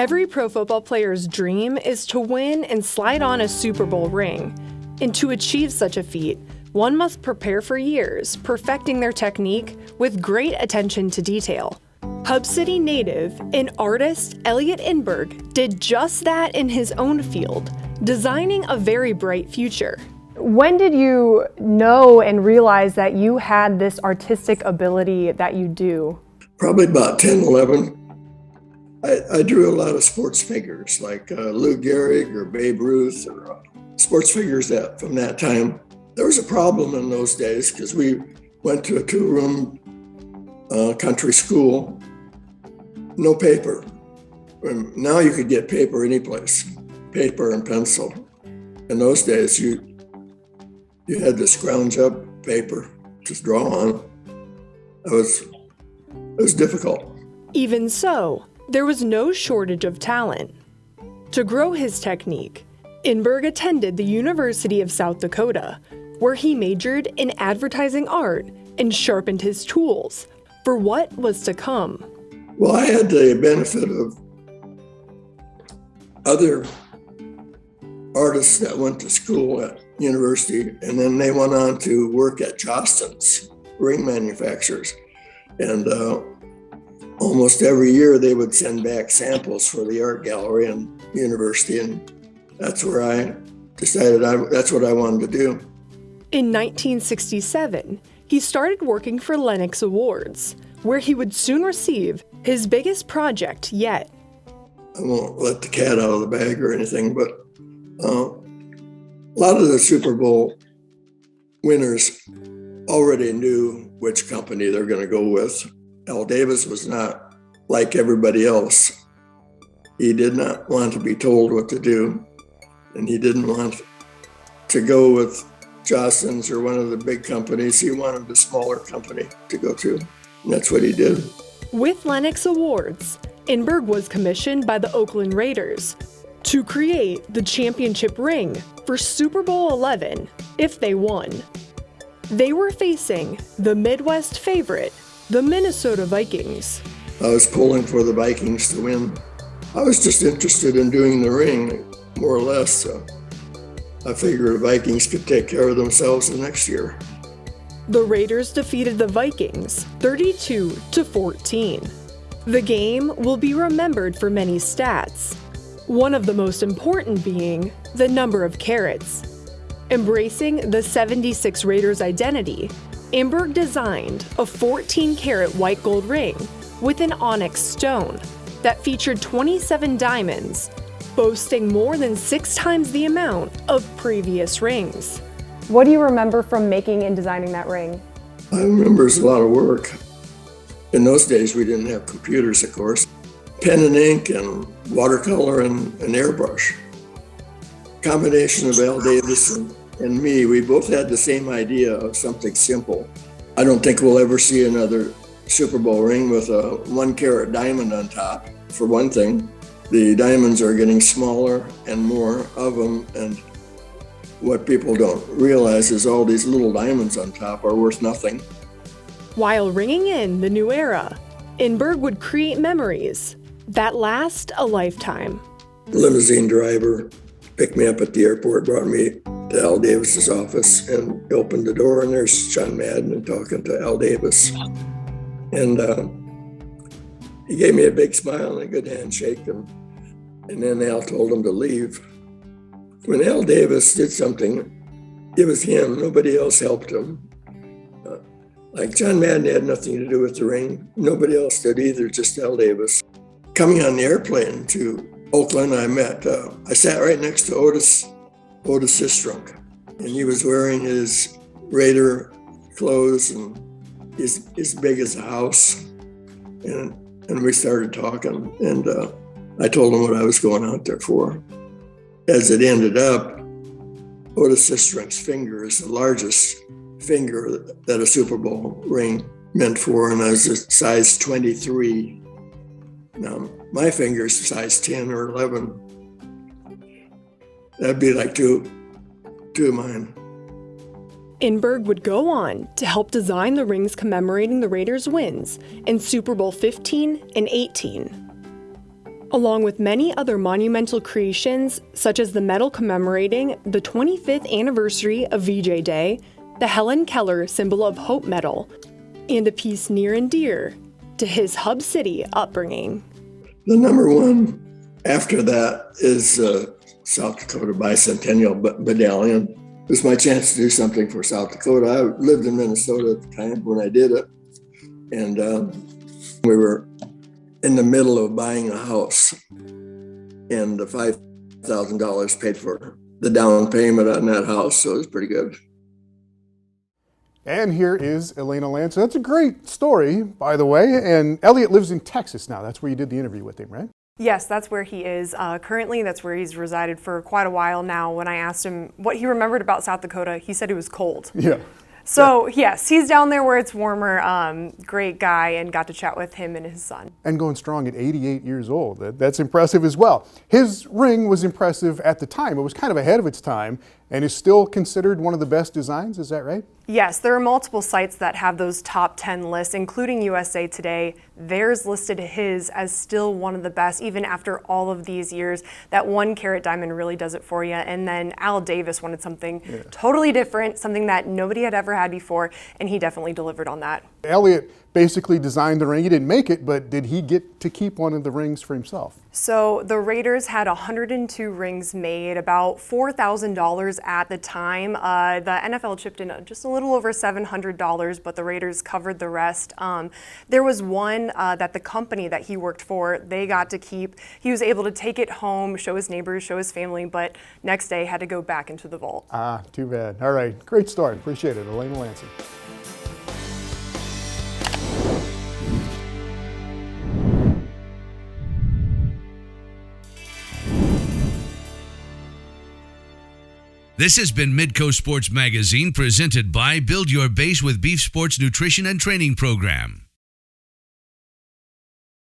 Every pro football player's dream is to win and slide on a Super Bowl ring. And to achieve such a feat, one must prepare for years, perfecting their technique with great attention to detail. Hub City native and artist Elliot Inberg did just that in his own field, designing a very bright future. When did you know and realize that you had this artistic ability that you do? Probably about 10, 11. I drew a lot of sports figures like Lou Gehrig or Babe Ruth or sports figures that from that time. There was a problem in those days because we went to a 2-room country school, no paper. And now you could get paper any place, paper and pencil. In those days, you had to scrounge up paper to draw on. It was difficult. Even so, there was no shortage of talent. To grow his technique, Inberg attended the University of South Dakota, where he majored in advertising art and sharpened his tools for what was to come. Well, I had the benefit of other artists that went to school at university, and then they went on to work at Johnston's ring manufacturers. And almost every year they would send back samples for the art gallery and university, and that's where I decided that's what I wanted to do. In 1967, he started working for Lenox Awards, where he would soon receive his biggest project yet. I won't let the cat out of the bag or anything, but a lot of the Super Bowl winners already knew which company they're going to go with. Al Davis was not like everybody else. He did not want to be told what to do, and he didn't want to go with Johnston's or one of the big companies. He wanted a smaller company to go to, and that's what he did. With Lenox Awards, Inberg was commissioned by the Oakland Raiders to create the championship ring for Super Bowl XI if they won. They were facing the Midwest favorite, the Minnesota Vikings. I was pulling for the Vikings to win. I was just interested in doing the ring, more or less. So I figured the Vikings could take care of themselves the next year. The Raiders defeated the Vikings 32-14. The game will be remembered for many stats, one of the most important being the number of carats. Embracing the 76 Raiders identity, Inberg designed a 14-carat white gold ring with an onyx stone that featured 27 diamonds, boasting more than 6 times the amount of previous rings. What do you remember from making and designing that ring? I remember it's a lot of work. In those days, we didn't have computers, of course. Pen and ink and watercolor and airbrush. Combination of Al Davis and me, we both had the same idea of something simple. I don't think we'll ever see another Super Bowl ring with a 1-carat diamond on top, for one thing. The diamonds are getting smaller and more of them, and what people don't realize is all these little diamonds on top are worth nothing. While ringing in the new era, Inberg would create memories that last a lifetime. Limousine driver picked me up at the airport, brought me to Al Davis's office, and opened the door, and there's John Madden talking to Al Davis. And he gave me a big smile and a good handshake, and then Al told him to leave. When Al Davis did something, it was him. Nobody else helped him. Like John Madden had nothing to do with the ring. Nobody else did either, just Al Davis. Coming on the airplane to Oakland, I sat right next to Otis Sistrunk, and he was wearing his Raider clothes, and he's as big as a house. And we started talking, and I told him what I was going out there for. As it ended up, Otis Sistrunk's finger is the largest finger that a Super Bowl ring meant for, and I was a size 23. Now, my finger's size 10 or 11. That'd be like two of mine. Inberg would go on to help design the rings commemorating the Raiders' wins in Super Bowl 15 and 18. along with many other monumental creations, such as the medal commemorating the 25th anniversary of VJ Day, the Helen Keller Symbol of Hope Medal, and a piece near and dear to his Hub City upbringing. The number one after that is South Dakota Bicentennial Medallion. It was my chance to do something for South Dakota. I lived in Minnesota at the time when I did it, and we were in the middle of buying a house, and the $5,000 paid for the down payment on that house, so it was pretty good. And here is Elena Lance. That's a great story, by the way. And Elliot lives in Texas now. That's where you did the interview with him, right? Yes, that's where he is currently. That's where he's resided for quite a while now. When I asked him what he remembered about South Dakota, he said it was cold. Yeah. So yes, he's down there where it's warmer. Great guy, and got to chat with him and his son. And going strong at 88 years old. That's impressive as well. His ring was impressive at the time. It was kind of ahead of its time and is still considered one of the best designs. Is that right? Yes, there are multiple sites that have those top 10 lists, including USA Today. Theirs listed his as still one of the best, even after all of these years. That 1 carat diamond really does it for you. And then Al Davis wanted something totally different, something that nobody had ever had before, and he definitely delivered on that. Elliot basically designed the ring. He didn't make it, but did he get to keep one of the rings for himself? So the Raiders had 102 rings made, about $4,000 at the time. The NFL chipped in just a little over $700, but the Raiders covered the rest. There was one that the company that he worked for, they got to keep. He was able to take it home, show his neighbors, show his family, but next day had to go back into the vault. Ah, too bad. All right, great start. Appreciate it, Elena Lansing. This has been Midco Sports Magazine, presented by Build Your Base with Beef Sports Nutrition and Training Program.